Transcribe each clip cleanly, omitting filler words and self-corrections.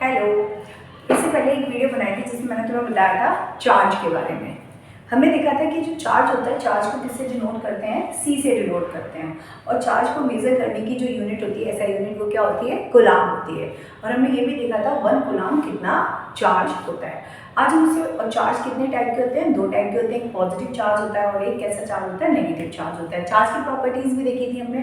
Hello. इससे पहले एक वीडियो बनाई थी जिसमें मैंने तुम्हें बताया था चार्ज के बारे में। हमने देखा था कि जो चार्ज होता है, चार्ज को किससे डिनोट करते हैं? सी से डिनोट करते हैं। और चार्ज को मेजर करने की जो यूनिट होती है, एसआई यूनिट, वो क्या होती है? कूलाम होती है। और हमने ये भी देखा था 1 कूलाम कितना चार्ज होता है। आज हम उससे, और चार्ज कितने टाइप के होते हैं? 2 टाइप के होते हैं। एक पॉजिटिव चार्ज होता है और एक कैसा चार्ज होता है? नेगेटिव चार्ज होता है। चार्ज की प्रॉपर्टीज भी देखी थी हमने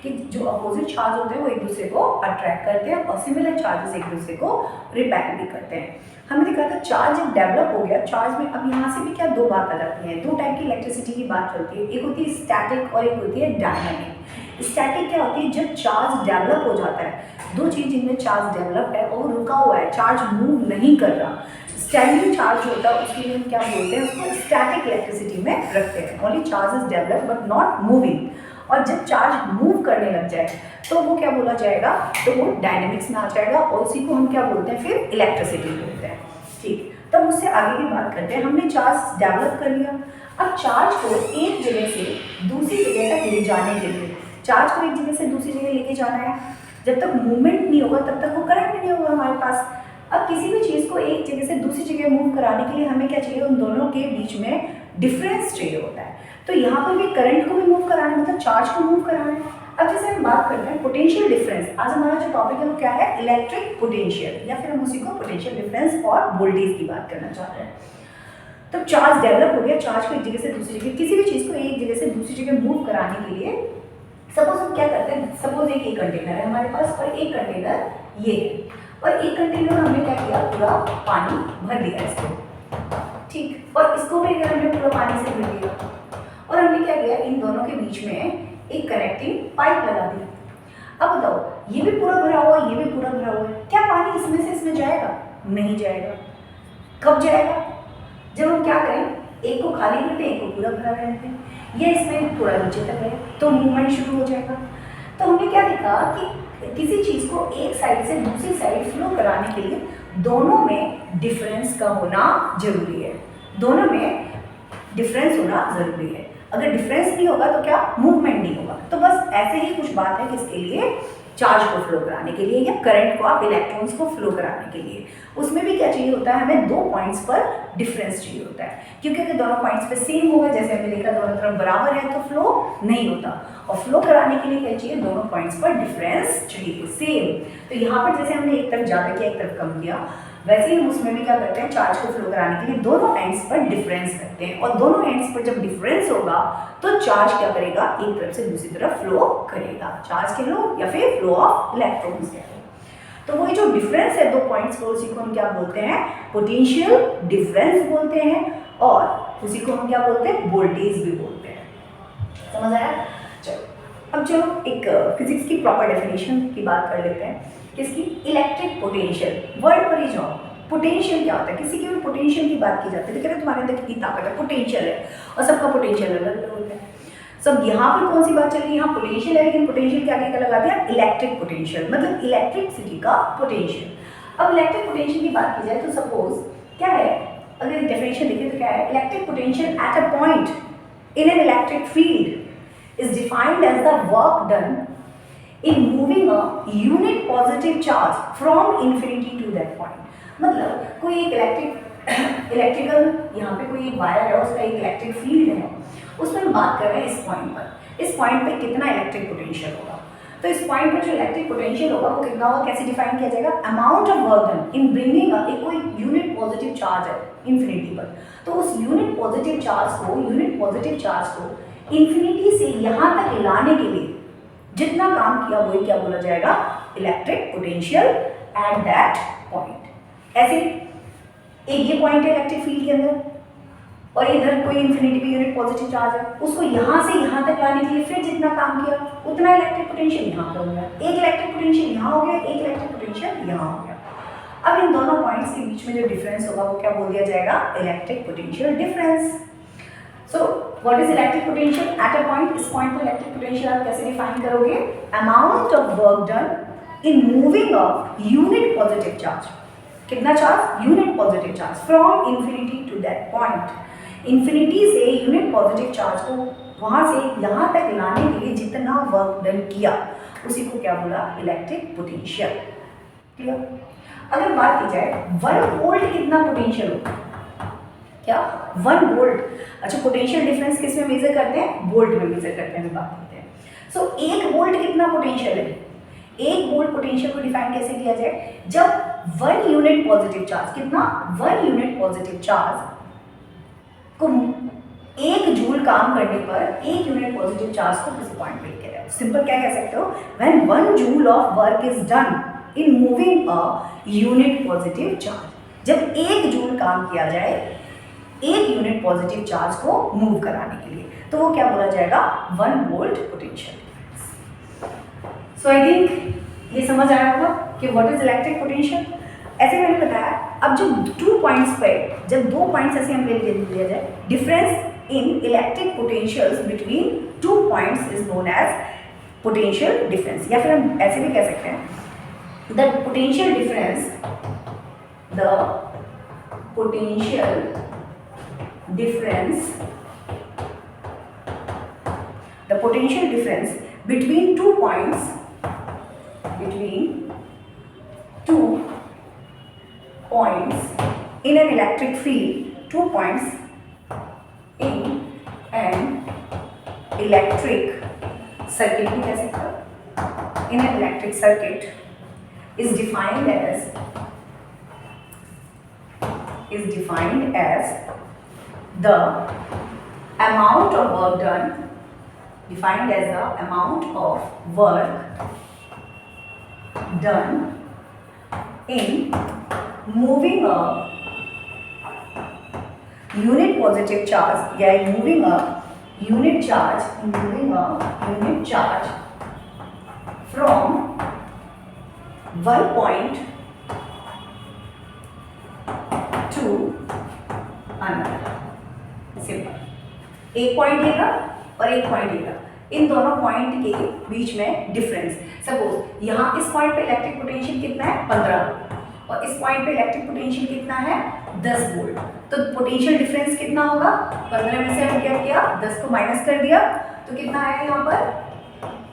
कि जो अपोजिट चार्ज होते हैं वो एक दूसरे को अट्रैक्ट करते हैं और सिमिलर चार्जेस एक दूसरे को रिपेल भी करते हैं। हमने देखा था चार्ज जब डेवलप हो गया, चार्ज में अब यहाँ से भी क्या दो बात आ जाती है, 2 टाइप की इलेक्ट्रिसिटी की बात चलती है। एक होती है स्टैटिक और एक होती है डायनामिक। स्टैटिक क्या होती है? जब चार्ज डेवलप हो जाता है, दो चीज जिनमें चार्ज डेवलप है और रुका हुआ है, चार्ज मूव नहीं कर रहा, स्टैंडिंग चार्ज होता है, उसके लिए हम क्या बोलते हैं? उसको स्टैटिक इलेक्ट्रिसिटी में रखते हैं। Only charge is develop but not moving. और जब चार्ज मूव करने लग जाए तो वो क्या बोला जाएगा? तो वो डायनेमिक्स में आ जाएगा और उसी को हम क्या बोलते हैं? फिर इलेक्ट्रिसिटी बोलते हैं। ठीक, तब उससे आगे की बात करते हैं। हमने चार्ज डेवलप कर लिया। अब चार्ज को एक जगह से दूसरी जगह तक ले जाने के लिए, चार्ज को एक जगह से दूसरी जगह लेके जाना है। जब तक मूवमेंट नहीं होगा तब तक वो करंट नहीं होगा हमारे पास। अब किसी भी चीज़ को एक जगह से दूसरी जगह मूव कराने के लिए हमें क्या चाहिए? उन दोनों के बीच में डिफरेंस चाहिए होता है। तो यहाँ पर भी करंट को भी मूव कराना है, मतलब चार्ज को मूव कराना है। अब जैसे हम बात करते हैं पोटेंशियल डिफरेंस, आज हमारा जो टॉपिक है वो क्या है? इलेक्ट्रिक पोटेंशियल, या फिर हम उसी को पोटेंशियल डिफरेंस और वोल्टेज की बात करना चाह रहे हैं। तो चार्ज डेवलप हो गया, चार्ज को एक जगह से दूसरी जगह, किसी भी चीज़ को एक जगह से दूसरी जगह मूव कराने के लिए सपोज हम क्या करते हैं? सपोज एक कंटेनर है हमारे पास और एक कंटेनर ये है, और एक कंटेनर में हमने क्या किया? पूरा पानी भर दिया इसको, ठीक, और इसको भी हमने पूरा पानी से भर दिया और हमने क्या किया? इन दोनों के बीच में एक कनेक्टिंग पाइप लगा दी। अब बताओ, ये भी पूरा भरा हुआ है, ये भी पूरा भरा हुआ है, क्या पानी इसमें से इसमें जाएगा? नहीं जाएगा। कब जाएगा? जब हम क्या करें? एक को खाली करते हैं, एक को पूरा भरा रहते हैं, ये इसमें थोड़ा नीचे तक है तो मूवमेंट शुरू हो जाएगा। तो हमने क्या देखा कि किसी चीज़ को एक साइड से दूसरी साइड फ्लो कराने के लिए दोनों में डिफरेंस का होना जरूरी है। दोनों में डिफरेंस होना जरूरी है। अगर डिफरेंस नहीं होगा तो क्या? मूवमेंट नहीं होगा। तो बस ऐसे ही कुछ बात है किसके लिए? चार्ज को फ्लो कराने के लिए, या करंट को, आप इलेक्ट्रॉन्स को फ्लो कराने के लिए। उसमें भी क्या चाहिए होता है? हमें 2 पॉइंट्स पर डिफरेंस चाहिए होता है, क्योंकि अगर दोनों पॉइंट्स पे सेम होगा, जैसे हमने देखा दोनों तरफ बराबर है, तो फ्लो नहीं होता। और फ्लो कराने के लिए क्या चाहिए? दोनों पॉइंट्स पर डिफरेंस चाहिए सेम। तो यहाँ पर जैसे हमने एक तरफ ज़्यादा किया, एक तरफ कम किया, वैसे ही हम उसमें भी क्या करते हैं? चार्ज को फ्लो कराने के लिए दोनों एंड्स पर डिफरेंस करते हैं, और दोनों एंड्स पर जब डिफरेंस होगा तो चार्ज क्या करेगा? एक तरफ से दूसरी तरफ फ्लो करेगा। चार्ज कह लो या फिर फ्लो ऑफ इलेक्ट्रॉन्स कह लो। तो वही जो डिफरेंस है 2 पॉइंट्स को, उसी को हम क्या बोलते हैं? पोटेंशियल डिफरेंस बोलते हैं, और उसी को हम क्या बोलते हैं? वोल्टेज भी बोलते हैं। समझ आया? चलो, अब चलो एक फिजिक्स की प्रॉपर डेफिनेशन की बात कर लेते हैं। किसकी? Electric potential. वर्ड पर ही जाओ। पोटेंशियल क्या होता है? किसी की भी पोटेंशियल की बात की जाती है तो कहते हैं तुम्हारे अंदर कितनी ताकत है, पोटेंशियल है, और सबका पोटेंशियल अलग अलग होता है। सब यहाँ पर कौन सी बात चल रही है? यहाँ पोटेंशियल है, लेकिन पोटेंशियल के आगे क्या लगा दिया? इलेक्ट्रिक पोटेंशियल, मतलब इलेक्ट्रिसिटी का पोटेंशियल। अब इलेक्ट्रिक पोटेंशियल की बात की जाए तो सपोज क्या है? अगर डेफिनेशन देखें तो क्या है? Electric potential at a point in an electric field is defined as the work done in moving a unit positive charge from infinity to that point। मतलब कोई एक इलेक्ट्रिकल यहाँ पे कोई एक वायर है, उसका एक इलेक्ट्रिक फील्ड है, उसमें हम बात कर रहे हैं इस पॉइंट पर। इस पॉइंट पे कितना इलेक्ट्रिक पोटेंशियल होगा? तो इस पॉइंट पर जो इलेक्ट्रिक पोटेंशियल होगा वो कितना होगा? कैसे डिफाइन किया जाएगा? Amount of work done in bringing एक कोई यूनिट पॉजिटिव चार्ज है इन्फिनिटी पर, तो उस यूनिट पॉजिटिव चार्ज को इन्फिनिटी से यहाँ तक लाने के लिए जितना काम किया वही क्या बोला जाएगा? Electric potential at that point. ऐसे एक ये पॉइंट है इलेक्ट्रिक फील्ड के अंदर, और इधर कोई इन्फिनिटी पे यूनिट पॉजिटिव चार्ज है, उसको यहाँ से यहाँ तक लाने के लिए फिर जितना काम किया उतना इलेक्ट्रिक पोटेंशियल यहाँ पर हो गया। एक इलेक्ट्रिक पोटेंशियल यहाँ हो गया, एक इलेक्ट्रिक पोटेंशियल यहाँ हो गया। अब इन दोनों पॉइंट्स के बीच में जो डिफरेंस होगा वो क्या बोल दिया जाएगा? Electric potential difference. So what is electric potential at a point? इस पॉइंट पर इलेक्ट्रिक पोटेंशियल आप कैसे डिफाइन करोगे? Amount of work done in moving a unit positive charge. कितना charge? Unit positive charge from infinity to that point. Infinity से unit positive charge को वहां से यहाँ तक लाने के लिए जितना वर्क डन किया उसी को क्या बोला? Electric potential. क्लियर? अगर बात की जाए 1 वोल्ट कितना पोटेंशियल होगा, क्या 1 वोल्ट, अच्छा पोटेंशियल डिफरेंस किस में मेजर करते हैं, वोल्ट में मेजर करते हैं, बात करते हैं। सो 1 वोल्ट कितना पोटेंशियल है, 1 वोल्ट पोटेंशियल को डिफाइन कैसे किया जाए, जब 1 यूनिट पॉजिटिव चार्ज, कितना 1 यूनिट पॉजिटिव चार्ज को 1 जूल काम करने पर 1 यूनिट पॉजिटिव चार्ज को किसी पॉइंट पे लेके जाए। सिंपल क्या कह सकते हो, when 1 joule of work is done in moving a unit positive charge, जब 1 जूल काम किया जाए 1 यूनिट पॉजिटिव चार्ज को मूव कराने के लिए, तो वो क्या बोला जाएगा, 1 volt potential difference. So I think ये समझ आया होगा कि व्हाट इज इलेक्ट्रिक पोटेंशियल। ऐसे मैंने बताया, अब जब 2 पॉइंट्स पे, जब 2 पॉइंट्स ऐसे हम ले लिया जाए, difference in electric potentials between 2 points is known as potential difference, या फिर हम ऐसे भी कह सकते हैं the potential difference, the potential difference, the potential difference between 2 points, in an electric field, 2 points in an electric circuit, भी कह सकते हो, in an electric circuit is defined as the amount of work done, defined as the amount of work done in moving a unit positive charge, या in moving a unit charge from one point to another। Simple, एक point लेगा और एक point लेगा, इन दोनों point के बीच में difference, suppose यहाँ इस पॉइंट पे इलेक्ट्रिक पोटेंशियल कितना है 15 और इस पॉइंट पे इलेक्ट्रिक पोटेंशियल कितना है 10 वोल्ट, तो पोटेंशियल डिफरेंस कितना होगा, 15 में से हम क्या किया 10 को माइनस कर दिया तो कितना आया यहाँ पर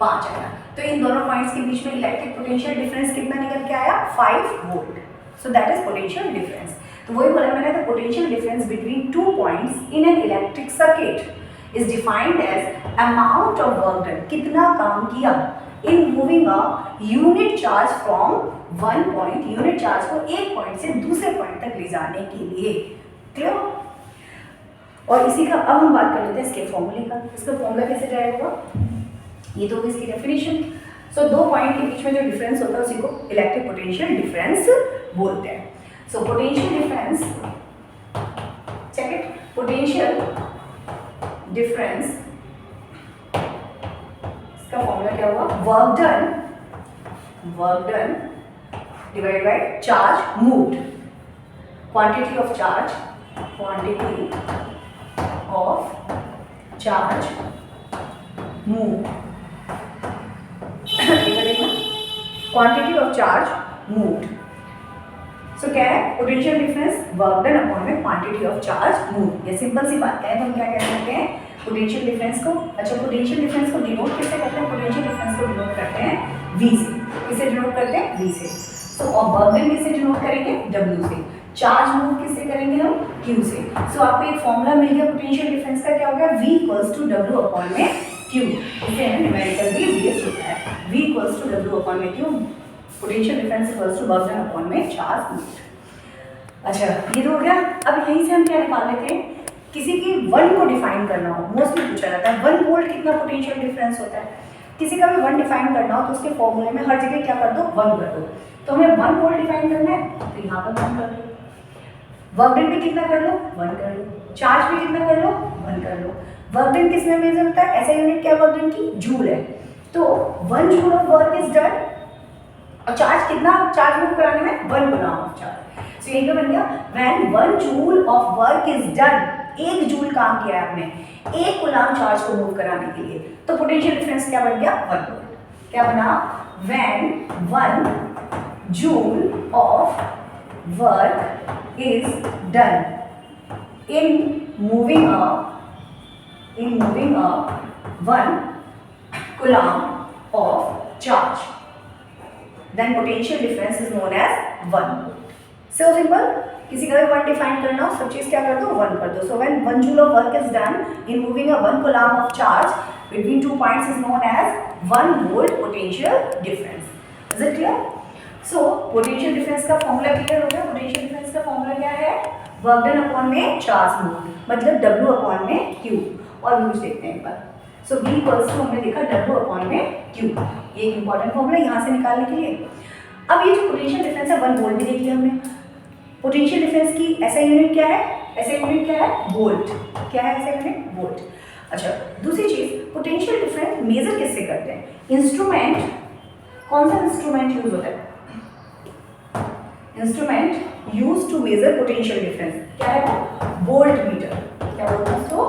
5 आया, तो इन दोनों पॉइंट्स के बीच में इलेक्ट्रिक पोटेंशियल डिफरेंस कितना निकल के आया 5 volt. So that is potential difference. तो वही बोला मैंने, the potential difference between 2 points in an electric circuit is defined as amount of work done, कितना काम किया in moving a unit charge from one point, unit charge को एक point से दूसरे पॉइंट तक ले जाने के लिए। क्लियर? और इसी का अब हम बात कर लेते हैं इसके फॉर्मूले का। इसका फॉर्मूला कैसे जाएगा, ये तो इसकी डेफिनेशन। सो 2 पॉइंट के बीच में जो डिफरेंस होता है उसी को इलेक्ट्रिक पोटेंशियल डिफरेंस बोलते हैं। So potential difference, check it, potential difference, इसका फॉर्मूला क्या हुआ, work done divided by charge moved, quantity of charge moved, quantity of charge moved। सो क्या है, potential difference work done upon में क्वांटिटी ऑफ चार्ज मूव। ये simple सी बात है, तो हम क्या कह सकते हैं पोटेंशियल डिफरेंस को, अच्छा पोटेंशियल डिफरेंस को डिनोट किससे करते हैं, पोटेंशियल डिफरेंस को डिनोट करते हैं V से। किससे डिनोट करते हैं, V से। सो और वर्क डन किससे डिनोट करेंगे, W से। चार्ज मूव किससे करेंगे हम, Q से। सो आपको एक फॉर्मूला मिल गया पोटेंशियल डिफरेंस का, क्या हो गया V equals to W upon में Q। इसे न्यूमेरिकल भी बेस होता है, V equals to W upon में Q, potential difference equals to work done upon में चार्ज मूव्ड। अच्छा ये तो हो गया। अब यहीं से हम क्या निकाल लेते हैं, किसी की 1 को डिफाइन करना हो, मोस्टली पूछा जाता है 1 वोल्ट कितना पोटेंशियल डिफरेंस होता है। किसी का भी 1 डिफाइन करना हो तो उसके फॉर्मूले में हर जगह क्या कर दो 1 कर दो। तो हमें 1 वोल्ट डिफाइन करना है तो यहाँ पर 1 कर लो, वर्क डन भी कितना कर लो 1 कर लो, चार्ज भी कितना कर लो 1 कर लो। वर्क डन किस में मेजर होता है, ऐसा यूनिट क्या वर्क डन की, जूल है। तो 1 joule of work is done, और चार्ज कितना, चार्ज मूव कराने में 1 गुना ऑफ चार्ज। सो यही तो बन गया when 1 joule of work is done, 1 joule काम किया है आपने 1 गुलाम चार्ज को मूव कराने के लिए, तो पोटेंशियल डिफरेंस क्या बन गया 1 वोल्ट। क्या बना, when 1 joule of work is done in moving a 1 coulomb of charge, then potential difference is known as 1 volt. So simple, किसी का भी 1 डिफाइन करना हो सब चीज क्या कर दो 1 कर दो। So when 1 joule of work is done in moving a 1 coulomb of charge between 2 points is known as 1 volt potential difference. Is it clear? So potential difference का फॉर्मूला क्लियर हो गया। पोटेंशियल डिफरेंस का formula क्या है? Work done upon में charge move, मतलब W upon में Q। और व्यूज देखते हैं एक बार। सो V इक्वल्स टू हमने देखा W अपॉन में Q, ये एक इंपॉर्टेंट फॉर्मूला यहाँ से निकालने के लिए। अब ये जो पोटेंशियल डिफरेंस है 1 वोल्ट भी देख लिया हमने। पोटेंशियल डिफरेंस की ऐसा यूनिट क्या है? ऐसा यूनिट क्या है? वोल्ट। क्या है ऐसा यूनिट? वोल्ट। अच्छा, दूसरी चीज, पोटेंशियल डिफरेंस मेजर किससे करते हैं? इंस्ट्रूमेंट, कौन सा इंस्ट्रूमेंट यूज होता है? Instrument use to measure potential difference क्या है? Voltmeter. क्या बोलते हैं उसको?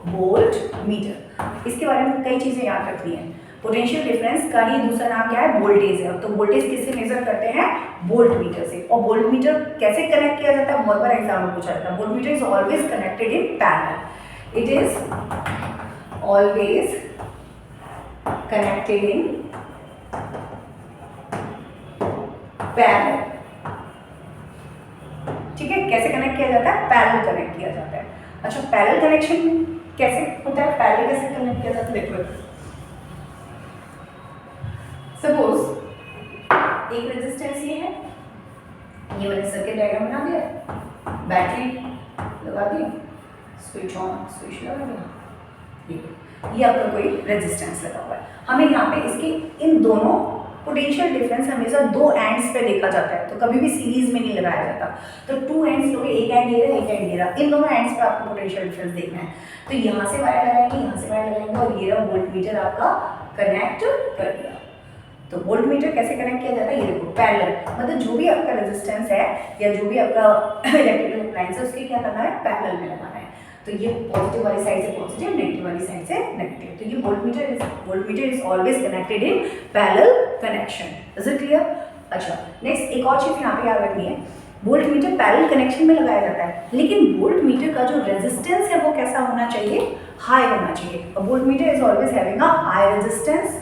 Voltmeter. इसके बारे में कई चीजें याद रखनी है। पोटेंशियल डिफरेंस का ही दूसरा नाम क्या है? वोल्टेज है। तो वोल्टेज किससे मेजर करते हैं? वोल्ट मीटर से। और वोल्ट मीटर कैसे कनेक्ट किया जाता है? बहुत बार एग्जाम में पूछा जाता है। Voltmeter is always connected in parallel. It is always connected in parallel. ठीक है, कैसे कनेक्ट किया जाता है? पैरेलल कनेक्ट किया जाता है। अच्छा, पैरेलल कनेक्शन कैसे होता है? पैरेलल कैसे कनेक्ट किया जाता है? देखो, सपोज एक रेजिस्टेंस ये है, ये मैंने सर्किट डायग्राम बना दिया, बैटरी लगा दी, स्विच ऑन स्विच लगा दिया, ये आपका कोई रेजिस्टेंस लगा हुआ है। हमें यहाँ पे इसके इन दोनों पोटेंशियल डिफरेंस हमेशा 2 एंड्स पे देखा जाता है, तो कभी भी सीरीज में नहीं लगाया जाता। तो 2 एंड्स लोगे, एक एंड ये रहा, एक एंड ये रहा, इन दोनों एंड्स पे आपको पोटेंशियल डिफरेंस देखना है। तो यहाँ से वायर लगाएंगे, यहाँ से वायर लगाएंगे, और ये रहा वोल्ट मीटर आपका कनेक्ट कर दिया। तो वोल्ट मीटर कैसे कनेक्ट किया जाता है? ये देखो, पैरेलल, मतलब जो भी आपका रेजिस्टेंस है या जो भी आपका इलेक्ट्रिकल अप्लायंस है उसके क्या करना है? पैरेलल में लगाना है। तो ये पॉजिटिव वाली साइड से पॉजिटिव, नेगेटिव वाली साइड से नेगेटिव। तो ये volt meter is always connected in parallel connection. Is it clear? अच्छा, नेक्स्ट एक और चीज यहाँ पे याद रखनी है, वोल्ट मीटर पैरेलल कनेक्शन में लगाया जाता है, लेकिन वोल्ट मीटर का जो रेजिस्टेंस है वो कैसा होना चाहिए? हाई होना चाहिए। Voltmeter is always having a high resistance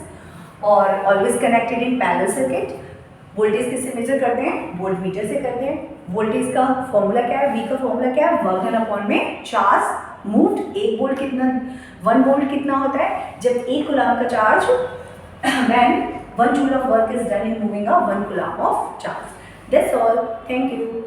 और always connected in parallel circuit. Voltage किससे मेजर करते हैं? वोल्ट मीटर से करते हैं। वोल्टेज का फॉर्मूला क्या है? V का फॉर्मूला क्या है? वर्क डन अपॉन में चार्ज मूव्ड। 1 वोल्ट कितना, 1 वोल्ट कितना होता है? जब 1 कूलम्ब का charge when 1 joule of work is done in moving a 1 coulomb of charge. That's all, thank you.